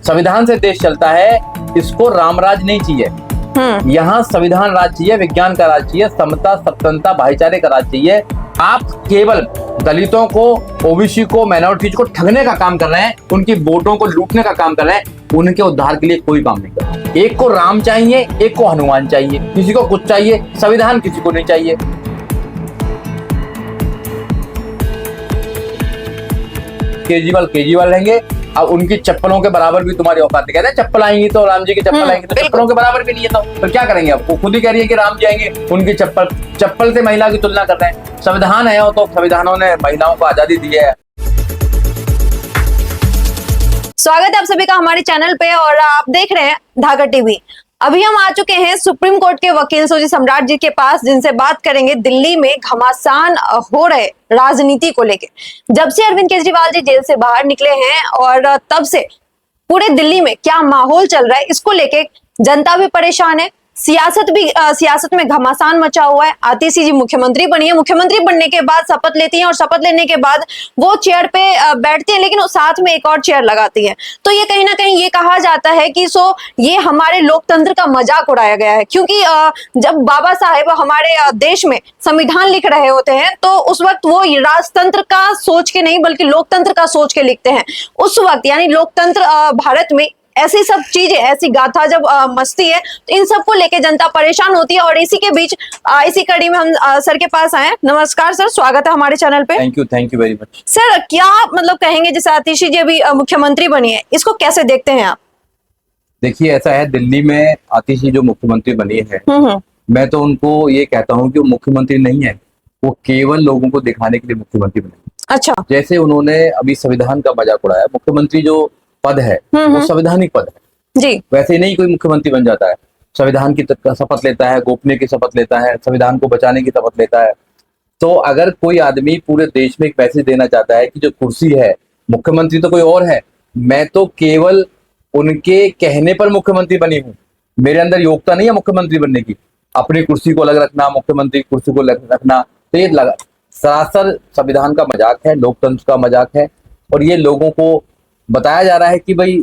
संविधान से देश चलता है, इसको रामराज नहीं चाहिए। यहाँ संविधान राज चाहिए, विज्ञान का राज चाहिए, समता स्वतंत्रता भाईचारे का राज चाहिए। आप केवल दलितों को, ओबीसी को, माइनॉरिटीज को ठगने का काम कर रहे हैं, उनकी वोटों को लूटने का काम कर रहे हैं। उनके उद्धार के लिए कोई काम नहीं कर रहे। एक को राम चाहिए, एक को हनुमान चाहिए, किसी को कुछ चाहिए, संविधान किसी को नहीं चाहिए। केजरीवाल रहेंगे, अब उनकी चप्पलों के बराबर भी तुम्हारी औकात है। कहते हैं चप्पल आएंगी तो राम जी की चप्पल आएंगी, तो चप्पलों के बराबर भी नहीं है तो क्या करेंगे? अब वो खुद ही कह रही है कि राम जी आएंगे, उनकी चप्पल से महिला की तुलना कर रहे हैं। संविधान है तो संविधानों ने महिलाओं को आजादी दी है। स्वागत है आप सभी का हमारे चैनल पे और आप देख रहे हैं धागा टीवी। अभी हम आ चुके हैं सुप्रीम कोर्ट के वकील सुरजीत सम्राट जी के पास, जिनसे बात करेंगे दिल्ली में घमासान हो रहे राजनीति को लेके। जब से अरविंद केजरीवाल जी जेल से बाहर निकले हैं और तब से पूरे दिल्ली में क्या माहौल चल रहा है, इसको लेके जनता भी परेशान है, सियासत में घमासान मचा हुआ है। आतिशी जी मुख्यमंत्री बनी है, मुख्यमंत्री बनने के बाद शपथ लेती हैं और शपथ लेने के बाद वो चेयर पे बैठती हैं, लेकिन साथ में एक और चेयर लगाती हैं। तो ये कहीं ना कहीं ये कहा जाता है कि ये हमारे लोकतंत्र का मजाक उड़ाया गया है, क्योंकि जब बाबा साहेब हमारे देश में संविधान लिख रहे होते हैं तो उस वक्त वो राजतंत्र का सोच के नहीं बल्कि लोकतंत्र का सोच के लिखते हैं। उस वक्त यानी लोकतंत्र भारत में ऐसी सब चीजें, ऐसी गाथा जब मस्ती है तो इन सबको लेके जनता परेशान होती है। और इसी के बीच इसी कड़ी में हम सर के पास आए। नमस्कार सर, स्वागत है हमारे चैनल पे। Thank you very much. Sir क्या मतलब कहेंगे, जैसे आतिशी जी अभी मुख्यमंत्री बनी है, इसको कैसे देखते हैं आप? देखिए ऐसा है, दिल्ली में आतिशी जो मुख्यमंत्री बनी है, मैं तो उनको ये कहता हूँ कि वो मुख्यमंत्री नहीं है, वो केवल लोगों को दिखाने के लिए मुख्यमंत्री बनी। अच्छा, जैसे उन्होंने अभी संविधान का मजाक उड़ाया, मुख्यमंत्री जो पद है वो संवैधानिक पद है जी। वैसे नहीं कोई मुख्यमंत्री बन जाता है, संविधान की शपथ लेता है, गोपनीय की शपथ लेता है, संविधान को बचाने की शपथ लेता है। तो अगर कोई आदमी पूरे देश में एक मैसेज देना चाहता है कि जो कुर्सी है, मुख्यमंत्री तो कोई और है, मैं तो केवल उनके कहने पर मुख्यमंत्री बनी हूँ, मेरे अंदर योग्यता नहीं है मुख्यमंत्री बनने की। अपनी कुर्सी को अलग रखना, मुख्यमंत्री की कुर्सी को अलग रखना, तो ये सरासर संविधान का मजाक है, लोकतंत्र का मजाक है। और ये लोगों को बताया जा रहा है कि भाई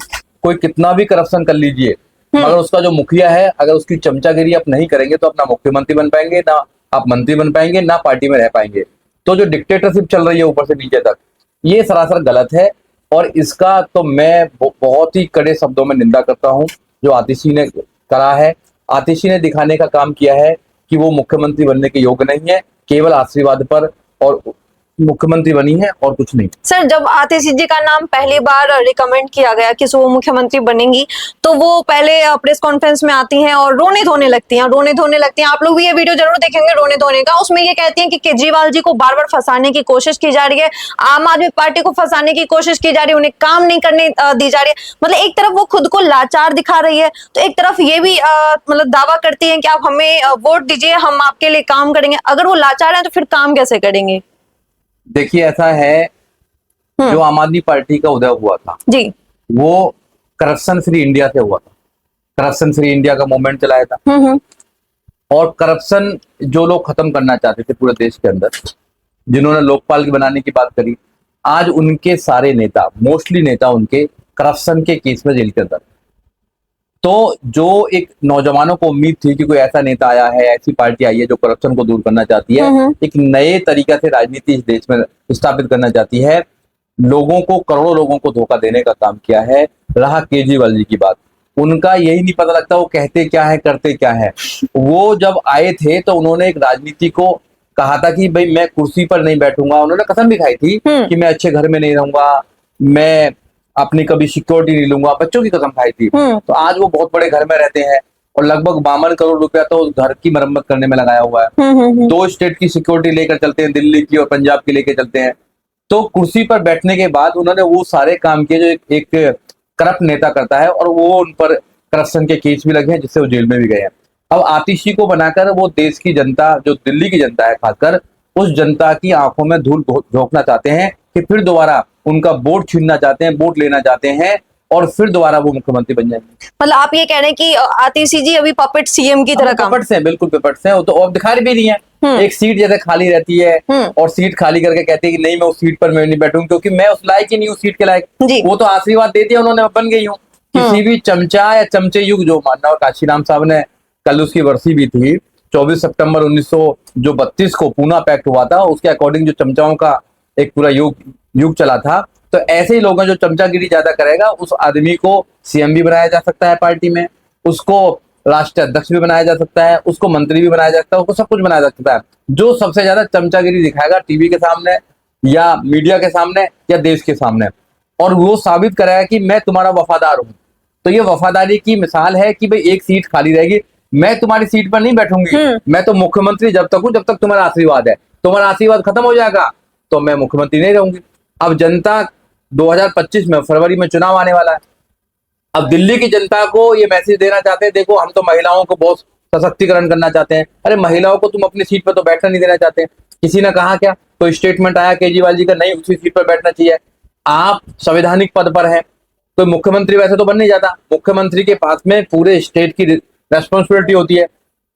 कोई कितना भी करप्शन कर लीजिए, मगर उसका जो मुखिया है, अगर उसकी चमचागिरी आप नहीं करेंगे तो अपना मुख्यमंत्री बन पाएंगे, ना आप मंत्री बन पाएंगे, ना पार्टी में रह पाएंगे। तो जो डिक्टेटरशिप चल रही है ऊपर से नीचे तक, ये सरासर गलत है। और इसका तो मैं बहुत ही कड़े शब्दों में निंदा करता हूँ जो आतिशी ने करा है। आतिशी ने दिखाने का काम किया है कि वो मुख्यमंत्री बनने के योग्य नहीं है, केवल आशीर्वाद पर और मुख्यमंत्री बनी है और कुछ नहीं। सर जब आतिशी जी का नाम पहली बार रिकमेंड किया गया कि वो मुख्यमंत्री बनेंगी, तो वो पहले प्रेस कॉन्फ्रेंस में आती हैं और रोने धोने लगती हैं। आप लोग भी ये वीडियो जरूर देखेंगे रोने धोने का। उसमें ये कहती हैं कि केजरीवाल जी को बार बार फंसाने की कोशिश की जा रही है, आम आदमी पार्टी को फंसाने की कोशिश की जा रही है, उन्हें काम नहीं करने दी जा रही है। मतलब एक तरफ वो खुद को लाचार दिखा रही है, तो एक तरफ ये भी मतलब दावा करती है कि आप हमें वोट दीजिए, हम आपके लिए काम करेंगे। अगर वो लाचार है तो फिर काम कैसे करेंगे? देखिए ऐसा है, जो आम आदमी पार्टी का उदय हुआ था जी, वो करप्शन फ्री इंडिया से हुआ था। करप्शन फ्री इंडिया का मूवमेंट चलाया था और करप्शन जो लोग खत्म करना चाहते थे पूरे देश के अंदर, जिन्होंने लोकपाल की बनाने की बात करी, आज उनके सारे नेता, मोस्टली नेता उनके करप्शन के केस में जेल के अंदर। तो जो एक नौजवानों को उम्मीद थी कि कोई ऐसा नेता आया है, ऐसी पार्टी आई है जो करप्शन को दूर करना चाहती है, एक नए तरीका से राजनीति इस देश में स्थापित करना चाहती है, लोगों को, करोड़ों लोगों को धोखा देने का काम किया है। रहा केजरीवाल जी की बात, उनका यही नहीं पता लगता वो कहते क्या है करते क्या है। वो जब आए थे तो उन्होंने एक राजनीति को कहा था कि भाई मैं कुर्सी पर नहीं बैठूंगा। उन्होंने कसम भी खाई थी कि मैं अच्छे घर में नहीं रहूंगा, मैं अपनी कभी सिक्योरिटी नहीं लूंगा, बच्चों की कसम खाई थी। तो आज वो बहुत बड़े घर में रहते हैं और लगभग 52 करोड़ रुपया तो उस घर की मरम्मत करने में लगाया हुआ है। 2 स्टेट की सिक्योरिटी लेकर चलते हैं, दिल्ली की और पंजाब की लेकर चलते हैं। तो कुर्सी पर बैठने के बाद उन्होंने वो सारे काम किए जो एक करप्ट नेता करता है, और वो उन पर करप्शन के केस भी लगे हैं जिससे वो जेल में भी गए हैं। अब आतिशी को बनाकर वो देश की जनता, जो दिल्ली की जनता है खासकर, उस जनता की आंखों में धूल झोंकना चाहते हैं कि फिर दोबारा उनका वोट छीनना चाहते हैं, वोट लेना चाहते हैं और फिर दोबारा वो मुख्यमंत्री बन जाएंगे। मतलब आप ये कह रहे हैं कि आतिशी जी अभी पपेट सीएम की तरह पपेट्स हैं, बिल्कुल पपेट्स हैं। वो तो अब दिखा भी नहीं है, एक सीट जैसे खाली रहती है और सीट खाली करके कहते हैं कि नहीं मैं उस सीट पर मैं नहीं बैठूंगी क्योंकि मैं उस लायक ही नहीं, उस सीट के लायक। वो तो आशीर्वाद दे दिया उन्होंने, बन गई हूँ। किसी भी चमचा या चमचे युग, जो मानना काशीराम साहब ने, कल उसकी वर्षी भी थी, 24 सितंबर 1932 को पूना पैक्ट हुआ था, उसके अकॉर्डिंग जो चमचाओं का एक पूरा युग चला था। तो ऐसे ही लोग हैं जो चमचागिरी ज्यादा करेगा, उस आदमी को सीएम भी बनाया जा सकता है पार्टी में, उसको राष्ट्रीय अध्यक्ष भी बनाया जा सकता है, उसको मंत्री भी बनाया जा सकता है, उसको सब कुछ बनाया जा सकता है। जो सबसे ज्यादा चमचागिरी दिखाएगा टीवी के सामने या मीडिया के सामने या देश के सामने, और वो साबित कराया कि मैं तुम्हारा वफादार हूं, तो ये वफादारी की मिसाल है कि भाई एक सीट खाली रहेगी, मैं तुम्हारी सीट पर नहीं बैठूंगी, मैं तो मुख्यमंत्री जब तक हूं जब तक तुम्हारा आशीर्वाद है, तुम्हारा आशीर्वाद खत्म हो जाएगा तो मैं मुख्यमंत्री नहीं रहूंगी। अब जनता 2025 में फरवरी में चुनाव आने वाला है, अब दिल्ली की जनता को ये मैसेज देना चाहते हैं, देखो हम तो महिलाओं को बहुत सशक्तिकरण करना चाहते हैं। अरे महिलाओं को तुम अपनी सीट पर तो बैठना नहीं देना चाहते। किसी ने कहा क्या, तो स्टेटमेंट आया केजरीवाल जी का, नहीं उसी सीट पर बैठना चाहिए। आप संवैधानिक पद पर हैं, कोई मुख्यमंत्री वैसे तो बन नहीं जाता, मुख्यमंत्री के पास में पूरे स्टेट की रेस्पॉन्सिबिलिटी होती है,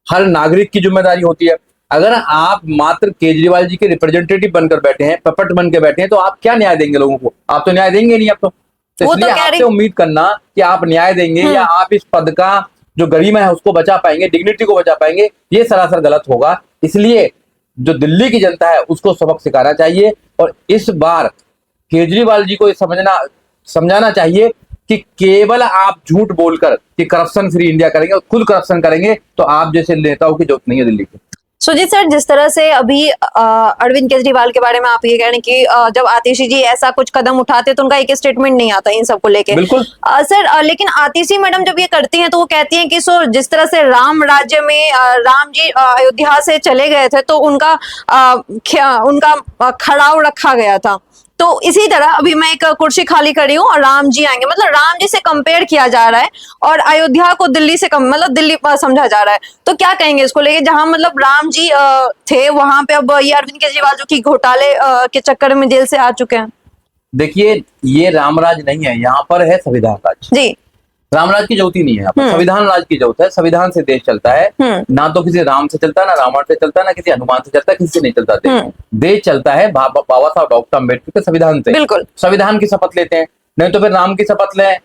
हर नागरिक की जिम्मेदारी होती है। अगर आप मात्र केजरीवाल जी के रिप्रेजेंटेटिव बनकर बैठे हैं, पपट बन के बैठे हैं, तो आप क्या न्याय देंगे लोगों को? आप तो न्याय देंगे नहीं। आप तो इसलिए आपसे उम्मीद करना कि आप न्याय देंगे या आप इस पद का जो गरिमा है उसको बचा पाएंगे, डिग्निटी को बचा पाएंगे, ये सरासर गलत होगा। इसलिए जो दिल्ली की जनता है उसको सबक सिखाना चाहिए, और इस बार केजरीवाल जी को ये समझाना चाहिए कि केवल आप झूठ बोलकर कि करप्शन फ्री इंडिया करेंगे और खुद करप्शन करेंगे तो आप जैसे नेताओं की जरूरत नहीं है दिल्ली की। सुजीत सर, जिस तरह से अभी अरविंद केजरीवाल के बारे में आप ये कह रहे हैं कि जब आतिशी जी ऐसा कुछ कदम उठाते तो उनका एक स्टेटमेंट नहीं आता इन सबको लेके। बिल्कुल सर, लेकिन आतिशी मैडम जब ये करती हैं तो वो कहती हैं कि जिस तरह से राम राज्य में राम जी अयोध्या से चले गए थे तो उनका खड़ाव रखा गया था, तो इसी तरह अभी मैं एक कुर्सी खाली करी हूँ और राम जी आएंगे, मतलब राम जी से कंपेयर किया जा रहा है और अयोध्या को दिल्ली से मतलब दिल्ली समझा जा रहा है। तो क्या कहेंगे इसको लेके, जहां मतलब राम जी थे वहां पे अब ये अरविंद केजरीवाल जो कि घोटाले के चक्कर में जेल से आ चुके हैं। देखिए, ये रामराज नहीं है, यहाँ पर है संविधान राज जी। रामराज की जरूरत ही नहीं है, संविधान राज की जरूरत है। संविधान से देश चलता है, ना तो किसी राम से चलता है, ना रावण से चलता है, ना किसी हनुमान से चलता है, किसी से नहीं चलता। देश चलता है बाबा साहब डॉक्टर अम्बेडकर के संविधान से। बिल्कुल संविधान की शपथ लेते हैं, नहीं तो फिर राम की शपथ लें,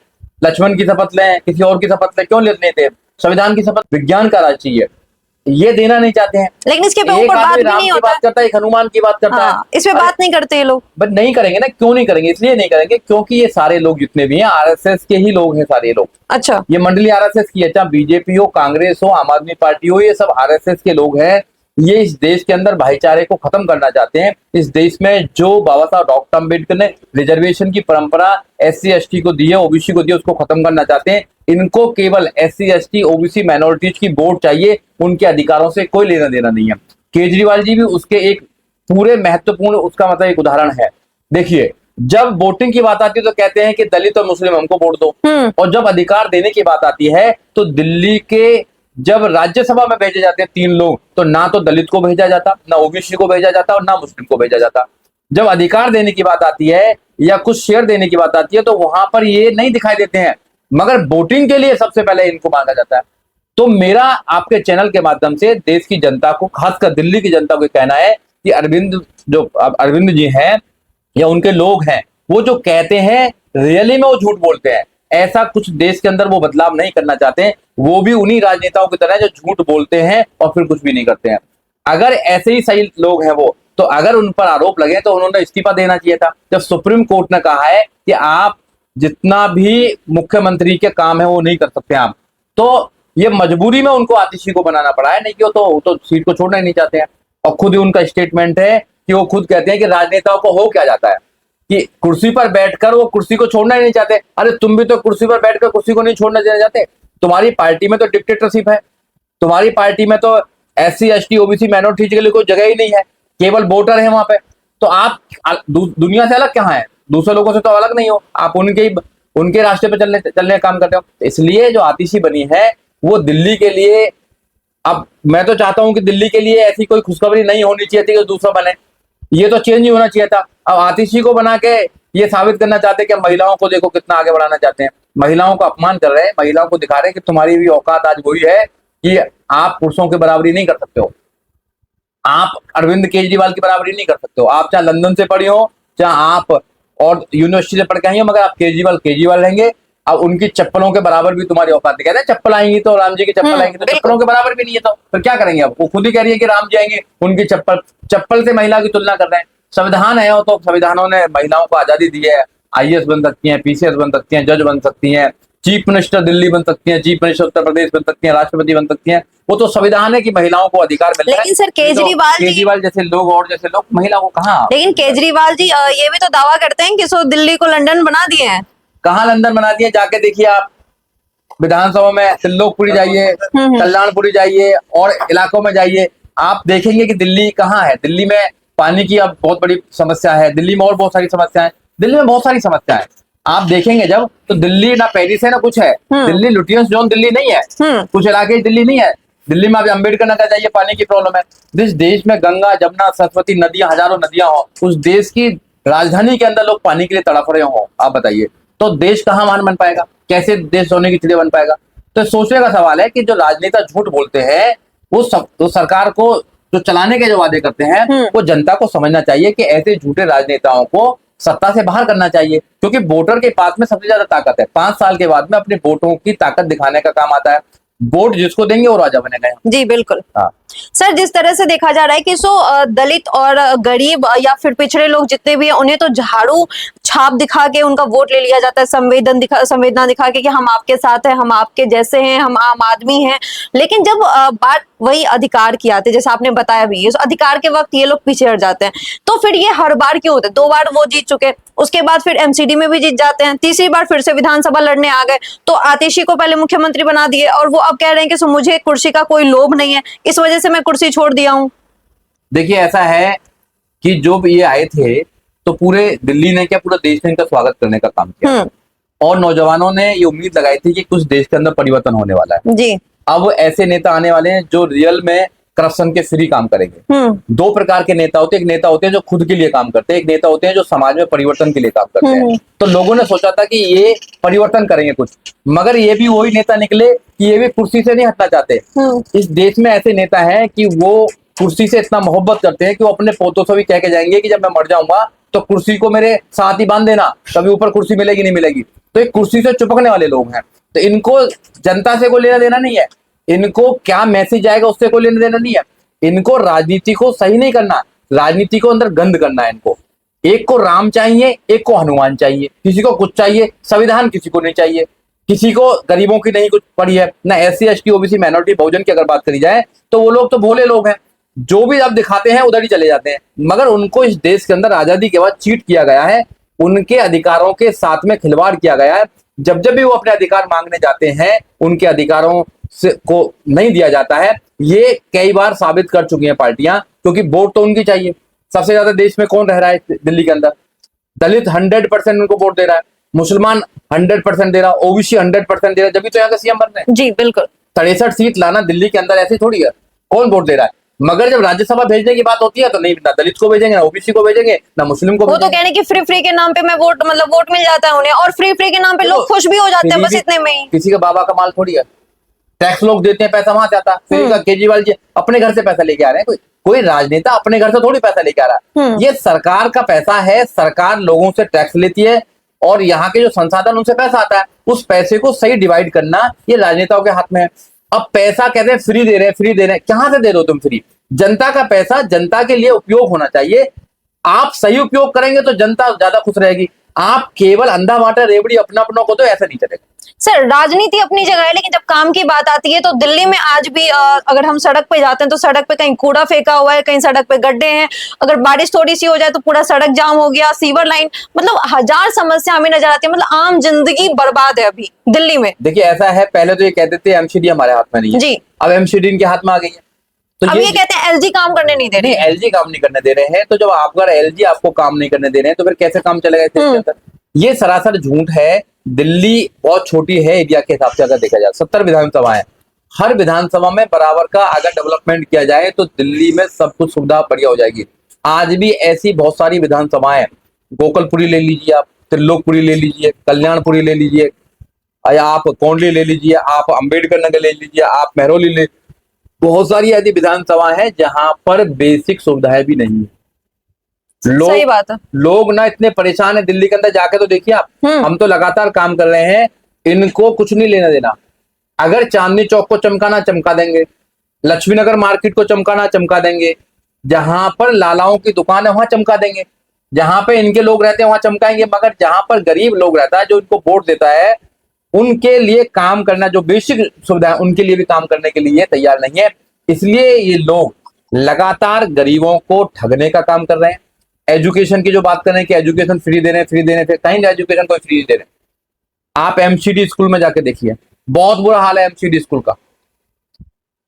लक्ष्मण की शपथ लें, किसी और की शपथ लें, क्यों लेते? संविधान की शपथ विज्ञान का राज चाहिए, ये देना नहीं चाहते हैं। लेकिन इसके ऊपर बात भी नहीं होता, बात करता है, एक हनुमान की बात करता है, इस पे बात नहीं करते ये लोग। बट नहीं करेंगे ना, क्यों नहीं करेंगे? इसलिए नहीं करेंगे क्योंकि ये सारे लोग जितने भी हैं आरएसएस के ही लोग हैं, सारे लोग। अच्छा, ये मंडली आरएसएस की है, चाहे बीजेपी हो, कांग्रेस हो, आम आदमी पार्टी हो, ये सब आरएसएस के लोग हैं। ये इस देश के अंदर भाईचारे को खत्म करना चाहते हैं। इस देश में जो बाबा साहब डॉक्टर अम्बेडकर ने रिजर्वेशन की परंपरा एससी एसटी को दी है, ओबीसी को दी है, उसको खत्म करना चाहते हैं। इनको केवल एससी एसटी ओबीसी माइनॉरिटीज की वोट चाहिए, उनके अधिकारों से कोई लेना देना नहीं है। केजरीवाल जी भी उसके एक पूरे महत्वपूर्ण उसका मतलब एक उदाहरण है। देखिए, जब वोटिंग की बात आती है तो कहते हैं कि दलित और मुस्लिम हमको वोट दो, और जब अधिकार देने की बात आती है तो दिल्ली के जब राज्यसभा में भेजे जाते हैं 3 लोग, तो ना तो दलित को भेजा जाता, ना ओबीसी को भेजा जाता और ना मुस्लिम को भेजा जाता। जब अधिकार देने की बात आती है या कुछ शेयर देने की बात आती है तो वहां पर ये नहीं दिखाई देते हैं, मगर वोटिंग के लिए सबसे पहले इनको मांगा जाता है। तो मेरा आपके चैनल के माध्यम से देश की जनता को, खासकर दिल्ली की जनता को कहना है कि अरविंद जी हैं या उनके लोग हैं, वो जो कहते हैं रियली में वो झूठ बोलते हैं। ऐसा कुछ देश के अंदर वो बदलाव नहीं करना चाहते हैं। वो भी उन्हीं राजनेताओं की तरह जो झूठ बोलते हैं और फिर कुछ भी नहीं करते हैं। अगर ऐसे ही सही लोग हैं वो, तो अगर उन पर आरोप लगे तो उन्होंने इस्तीफा देना चाहिए था। जब सुप्रीम कोर्ट ने कहा है कि आप जितना भी मुख्यमंत्री के काम है वो नहीं कर सकते आप, तो ये मजबूरी में उनको आतिशी को बनाना पड़ा है, नहीं कि वो तो सीट को छोड़ना ही नहीं चाहते हैं। और खुद ही उनका स्टेटमेंट है कि वो खुद कहते हैं कि राजनेताओं को हो क्या जाता है कि कुर्सी पर बैठकर वो कुर्सी को छोड़ना ही नहीं चाहते। अरे तुम भी तो कुर्सी पर बैठकर कुर्सी को नहीं छोड़ना देना चाहते। तुम्हारी पार्टी में तो डिक्टेटरशिप है, तुम्हारी पार्टी में तो एससी एसटी ओबीसी माइनॉरिटी के लिए कोई जगह ही नहीं है, केवल वोटर है वहां पे। तो आप दुनिया से अलग कहाँ है? दूसरे लोगों से तो अलग नहीं हो, आप उनके रास्ते पे चलने का काम करते हो। इसलिए जो आतिशी बनी है वो दिल्ली के लिए, अब मैं तो चाहता हूं कि दिल्ली के लिए ऐसी कोई खुशखबरी नहीं होनी चाहिए थी कि दूसरा बने, ये तो चेंज ही होना चाहिए था। अब आतिशी को बना के ये साबित करना चाहते हैं कि महिलाओं को देखो कितना आगे बढ़ाना चाहते हैं, महिलाओं का अपमान कर रहे हैं, महिलाओं को दिखा रहे हैं कि तुम्हारी भी औकात आज वही है कि आप पुरुषों की बराबरी नहीं कर सकते हो, आप अरविंद केजरीवाल की बराबरी नहीं कर सकते हो। आप चाहे लंदन से पढ़े हो, चाहे आप और यूनिवर्सिटी से पढ़ के आई हो, मगर आप केजरीवाल रहेंगे। अब उनकी चप्पलों के बराबर भी तुम्हारी औकात नहीं। कहते हैं चप्पल आएंगी तो राम जी की चप्पल आएंगी, तो चप्पलों के बराबर भी नहीं है, तो फिर क्या करेंगे? अब वो खुद ही कह रही है कि राम जी आएंगे, उनकी चप्पल से महिला की तुलना कर रहे हैं। संविधान है वो, तो संविधानों ने महिलाओं को आजादी दी है। आईएएस बन सकती हैं, पीसीएस बन सकती हैं, जज बन सकती हैं, चीफ मिनिस्टर दिल्ली बन सकती हैं, चीफ मिनिस्टर उत्तर प्रदेश बन सकती हैं, राष्ट्रपति बन सकती हैं। वो तो संविधान है कि महिलाओं को अधिकार मिलता है। लेकिन सर केजरीवाल जैसे लोग और जैसे लोग महिला को कहाँ? लेकिन केजरीवाल जी ये भी तो दावा करते हैं कि सो दिल्ली को लंदन बना दिए हैं। कहाँ लंदन बना दिए? जाके देखिए आप विधानसभा में त्रिलोकपुरी जाइए, कल्याणपुरी जाइए और इलाकों में जाइए, आप देखेंगे कि दिल्ली कहाँ है। दिल्ली में पानी की अब बहुत बड़ी समस्या है, दिल्ली में और बहुत सारी समस्याएं, दिल्ली में बहुत सारी समस्याएं आप देखेंगे जब, तो दिल्ली ना पेरिस है ना कुछ है। दिल्ली लुटियंस जोन दिल्ली नहीं है, कुछ इलाके दिल्ली नहीं है। दिल्ली में अभी अम्बेडकर नगर जाइए, पानी की प्रॉब्लम है। जिस देश में गंगा जमुना सरस्वती नदियां, हजारों नदियां हो, उस देश की राजधानी के अंदर लोग पानी के लिए तड़प रहे हो, आप बताइए, तो देश कहाँ महान बन पाएगा? कैसे देश सोने की चिड़िया बन पाएगा? तो सोचने का सवाल है कि जो राजनेता झूठ बोलते हैं वो सरकार को जो चलाने के जो वादे करते हैं, वो जनता को समझना चाहिए कि ऐसे झूठे राजनेताओं को सत्ता से बाहर करना चाहिए, क्योंकि वोटर के पास में सबसे ज्यादा ताकत है। 5 साल के बाद में अपने वोटों की ताकत दिखाने का काम आता है। वोट जिसको देंगे वो राजा बनेगा। जी बिल्कुल। हाँ सर, जिस तरह से देखा जा रहा है कि दलित और गरीब या फिर पिछड़े लोग जितने भी हैं, उन्हें तो झाड़ू छाप दिखा के उनका वोट ले लिया जाता है, संवेदना दिखा के कि हम आपके साथ हैं, हम आपके जैसे हैं, हम आम आदमी हैं। लेकिन जब बात वही अधिकार की आती है, जैसे आपने बताया भी, इस अधिकार के वक्त ये लोग पीछे हट जाते हैं। तो फिर ये हर बार क्यों होता है? 2 बार वो जीत चुके, उसके बाद फिर एमसीडी में भी जीत जाते हैं, तीसरी बार फिर से विधानसभा लड़ने आ गए, तो आतिशी को पहले मुख्यमंत्री बना दिए और वो अब कह रहे हैं कि मुझे कुर्सी का कोई लोभ नहीं है, इस वजह से मैं कुर्सी छोड़ दिया हूं। देखिए ऐसा है कि जो ये आए थे तो पूरे दिल्ली ने क्या, पूरा देश ने इनका स्वागत करने का काम किया और नौजवानों ने ये उम्मीद लगाई थी कि कुछ देश के अंदर परिवर्तन होने वाला है जी। अब ऐसे नेता आने वाले हैं जो रियल में करप्शन के फ्री काम करेंगे। 2 प्रकार के नेता होते हैं, एक नेता होते हैं जो खुद के लिए काम करते हैं, एक नेता होते हैं जो समाज में परिवर्तन के लिए काम करते हैं। तो लोगों ने सोचा था कि ये परिवर्तन करेंगे कुछ, मगर ये भी वही नेता निकले कि ये भी कुर्सी से नहीं हटना चाहते। इस देश में ऐसे नेता हैं कि वो कुर्सी से इतना मोहब्बत करते हैं कि वो अपने पोतों से भी कह के जाएंगे कि जब मैं मर जाऊंगा तो कुर्सी को मेरे साथ ही बांध देना, कभी ऊपर कुर्सी मिलेगी नहीं मिलेगी। तो ये कुर्सी से चिपकने वाले लोग हैं। तो इनको जनता से कोई लेना देना नहीं है, इनको क्या मैसेज आएगा उससे कोई लेना देना नहीं है। इनको राजनीति को सही नहीं करना, राजनीति को अंदर गंद करना है इनको। एक को राम चाहिए, एक को हनुमान चाहिए, किसी को कुछ चाहिए, संविधान किसी को नहीं चाहिए, किसी को गरीबों की नहीं कुछ पड़ी है ना, SC ST OBC माइनॉरिटी बहुजन की अगर बात करी जाए तो वो लोग तो भोले लोग हैं, जो भी अब दिखाते हैं उधर ही चले जाते हैं। मगर उनको इस देश के अंदर आजादी के बाद चीट किया गया है, उनके अधिकारों के साथ में खिलवाड़ किया गया है। जब जब भी वो अपने अधिकार मांगने जाते हैं उनके अधिकारों को नहीं दिया जाता है। ये कई बार साबित कर चुकी हैं पार्टियां, क्योंकि वोट तो उनकी चाहिए। सबसे ज्यादा देश में कौन रह रहा है दिल्ली के अंदर? दलित 100% उनको वोट दे रहा है, मुसलमान 100% दे रहा है, OBC 100% दे रहा है, जब भी तो यहाँ का सीएम बन रहे हैं। जी बिल्कुल। 63 सीट लाना दिल्ली के अंदर ऐसी थोड़ी है, कौन वोट दे रहा है? मगर जब राज्यसभा भेजने की बात होती है तो नहीं, ना दलित को भेजेंगे, ना OBC को भेजेंगे, ना मुस्लिम को। वो तो कहने की फ्री के नाम पे मैं वोट वोट मिल जाता है उन्हें, और फ्री के नाम पे लोग खुश भी हो जाते हैं, बस इतने में ही। किसी का बाबा का माल थोड़ी है, टैक्स लोग देते हैं, पैसा वहां से आता है। फिर केजरीवाल जी अपने घर से पैसा लेके आ रहे हैं, कोई राजनेता अपने घर से थोड़ी पैसा लेके आ रहा है। ये सरकार का पैसा है, सरकार लोगों से टैक्स लेती है और यहाँ के जो संसाधन उनसे पैसा आता है, उस पैसे को सही डिवाइड करना ये राजनेताओं के हाथ में है। अब पैसा कहते हैं फ्री दे रहे हैं, फ्री दे रहे हैं, कहां से दे रहे हो तुम फ्री? जनता का पैसा जनता के लिए उपयोग होना चाहिए। आप सही उपयोग करेंगे तो जनता ज्यादा खुश रहेगी। आप केवल अंधा बांटा रेवड़ी अपनों को, तो ऐसा नहीं चलेगा। सर, राजनीति अपनी जगह है, लेकिन जब काम की बात आती है तो दिल्ली में आज भी अगर हम सड़क पे जाते हैं तो सड़क पे कहीं कूड़ा फेंका हुआ है, कहीं सड़क पे गड्ढे हैं, अगर बारिश थोड़ी सी हो जाए तो पूरा सड़क जाम हो गया, सीवर लाइन, मतलब हजार समस्या हमें नजर आती है। मतलब आम जिंदगी बर्बाद है अभी दिल्ली में। देखिए ऐसा है, पहले तो ये कहते थे एमसीडी हमारे हाथ में नहीं है जी, अब एमसीडी इनके हाथ में आ गई है। तो अब ये कहते हैं LG काम करने नहीं दे रहे। नहीं, LG काम नहीं करने दे रहे हैं, तो जब आप अगर LG आपको काम नहीं करने दे रहे हैं तो फिर कैसे काम चलेगा इसके अंदर? ये सरासर झूठ है। दिल्ली बहुत छोटी है एरिया के हिसाब से, अगर देखा जाए 70 विधानसभाएं, हर विधानसभा में बराबर का अगर डेवलपमेंट किया जाए तो दिल्ली में सब कुछ सुविधा बढ़िया हो जाएगी। आज भी ऐसी बहुत सारी विधानसभाएं, गोकुलपुरी ले लीजिए आप, त्रिलोकपुरी ले लीजिए, कल्याणपुरी ले लीजिए, या आप कोंडली ले लीजिए, आप अम्बेडकर नगर ले लीजिए, आप मेहरौली ले, बहुत सारी ऐसी विधानसभा है जहां पर बेसिक सुविधाएं भी नहीं है। लोग, सही बात है, लोग ना इतने परेशान है दिल्ली के अंदर। जाके तो देखिए आप, हम तो लगातार काम कर रहे हैं, इनको कुछ नहीं लेना देना। अगर चांदनी चौक को चमकाना चमका देंगे, लक्ष्मीनगर मार्केट को चमकाना चमका देंगे, जहां पर लालाओं की दुकान है वहां चमका देंगे, जहां पे इनके लोग रहते हैं वहां चमकाएंगे। मगर जहां पर गरीब लोग रहता है, जो इनको वोट देता है, उनके लिए काम करना, जो बेसिक सुविधा है उनके लिए भी काम करने के लिए तैयार नहीं है। इसलिए ये लोग लगातार गरीबों को ठगने का काम कर रहे हैं। एजुकेशन की जो बात कर रहे हैं कि एजुकेशन फ्री दे रहे हैं, फ्री देने, कहीं एजुकेशन कोई फ्री नहीं दे रहे। आप एमसीडी स्कूल में जाके देखिए, बहुत बुरा हाल है एमसीडी स्कूल का।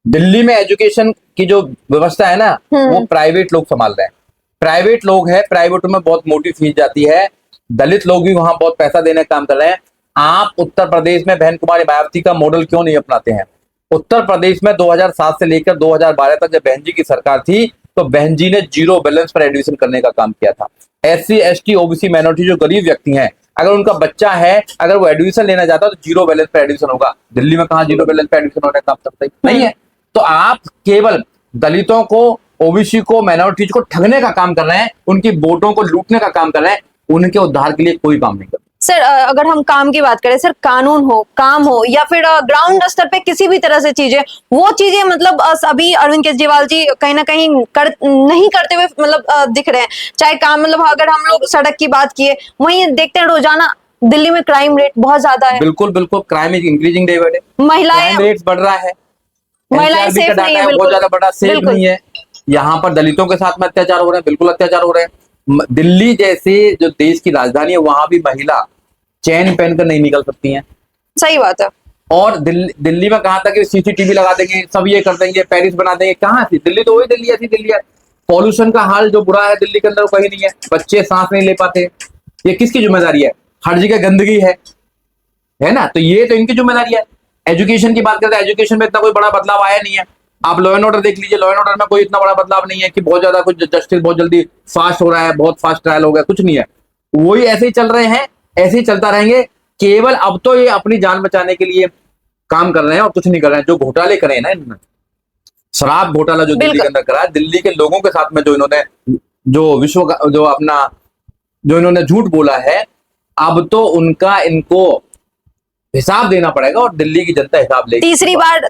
दिल्ली में एजुकेशन की जो व्यवस्था है ना, वो प्राइवेट लोग संभाल रहे हैं। प्राइवेट लोग है, प्राइवेट में बहुत मोटी फीस जाती है, दलित लोग भी वहां बहुत पैसा देने का काम कर रहे हैं। आप उत्तर प्रदेश में बहन कुमारी मायावती का मॉडल क्यों नहीं अपनाते हैं? उत्तर प्रदेश में 2007 से लेकर 2012 तक जब बहन जी की सरकार थी, तो बहन जी ने जीरो बैलेंस पर एडमिशन करने का काम किया था। SC ST OBC माइनॉरिटी जो गरीब व्यक्ति हैं, अगर उनका बच्चा है, अगर वो एडमिशन लेना चाहता है तो जीरो बैलेंस पर एडमिशन होगा। दिल्ली में कहाँ जीरो बैलेंस पर एडमिशन होने का काम नहीं है। तो आप केवल दलितों को, ओबीसी को, माइनॉरिटीज को ठगने का काम कर रहे हैं, उनकी वोटों को लूटने का काम कर रहे हैं, उनके उद्धार के लिए कोई काम नहीं कर रहे। सर अगर हम काम की बात करें, सर कानून हो, काम हो, या फिर ग्राउंड स्तर पे किसी भी तरह से चीजें, वो चीजें मतलब अभी अरविंद केजरीवाल जी कहीं ना कहीं नहीं करते हुए मतलब दिख रहे हैं। चाहे काम, मतलब अगर हम लोग सड़क की बात किए, वहीं देखते हैं रोजाना दिल्ली में क्राइम रेट बहुत ज्यादा है। बिल्कुल बिल्कुल, crime is increasing day by day, महिलाएं रेट बढ़ रहा है, महिलाएं सेफ नहीं है, बहुत ज्यादा बड़ा सेफ नहीं है। यहाँ पर दलितों के साथ में अत्याचार हो रहे हैं, बिल्कुल अत्याचार हो रहे हैं। दिल्ली जैसे जो देश की राजधानी है, वहां भी महिला चैन पहनकर नहीं निकल सकती हैं। सही बात है। और दिल्ली में कहा था कि CCTV लगा देंगे, सब ये कर देंगे, पेरिस बना देंगे। कहाँ थी दिल्ली? तो वही दिल्ली ऐसी दिल्ली है। पॉल्यूशन का हाल जो बुरा है दिल्ली के अंदर, कहीं नहीं है। बच्चे सांस नहीं ले पाते, ये किसकी जिम्मेदारी है? हर जगह गंदगी है ना, तो ये तो इनकी जिम्मेदारी है। एजुकेशन की बात करते हैं, एजुकेशन में इतना कोई बड़ा बदलाव आया नहीं है। आप लॉ एंड ऑर्डर देख लीजिए, लॉ एंड ऑर्डर में कोई इतना बड़ा बदलाव नहीं है कि बहुत ज्यादा कुछ जस्टिस बहुत जल्दी फास्ट हो रहा है, बहुत फास्ट ट्रायल हो गया, कुछ नहीं है। वही ऐसे ही चल रहे हैं, ऐसे ही चलता रहेंगे। केवल अब तो ये अपनी जान बचाने के लिए काम कर रहे हैं और कुछ नहीं कर रहे हैं। जो घोटाले करे ना इन्होंने, शराब घोटाला जो दिल्ली के अंदर करा है, दिल्ली के लोगों के साथ में जो इन्होंने जो इन्होंने झूठ बोला है, अब तो उनका इनको हिसाब देना पड़ेगा और दिल्ली की जनता हिसाब लेगी।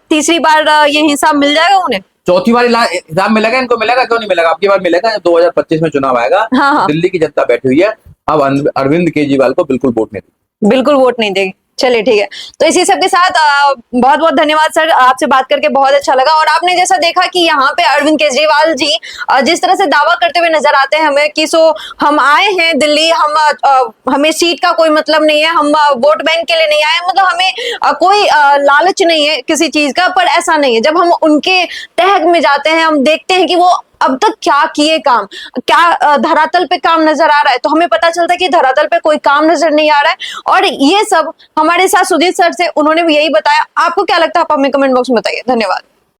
तीसरी बार ये हिसाब मिल जाएगा उन्हें? चौथी बार हिसाब मिलेगा इनको। मिलेगा क्यों नहीं मिलेगा? आपकी बार मिलेगा। 2025 में चुनाव आएगा। हाँ। दिल्ली की जनता बैठी हुई है, अब अरविंद केजरीवाल को बिल्कुल वोट नहीं देगी, बिल्कुल वोट नहीं देगी। चलिए ठीक है, तो इसी सब के साथ बहुत बहुत धन्यवाद सर, आपसे बात करके बहुत अच्छा लगा। और आपने जैसा देखा कि यहाँ पे अरविंद केजरीवाल जी जिस तरह से दावा करते हुए नजर आते हैं हमें कि हम आए हैं दिल्ली, हमें सीट का कोई मतलब नहीं है, हम वोट बैंक के लिए नहीं आए, मतलब हमें कोई लालच नहीं है किसी चीज का। पर ऐसा नहीं है, जब हम उनके तहत में जाते हैं, हम देखते हैं कि वो अब तक क्या किए काम, क्या धरातल पे काम नजर आ रहा है, तो हमें पता चलता है कि धरातल पे कोई काम नजर नहीं आ रहा है। और ये सब हमारे साथ सुजीत सर से, उन्होंने भी यही बताया। आपको क्या लगता है, आप हमें कमेंट बॉक्स में बताइए। धन्यवाद।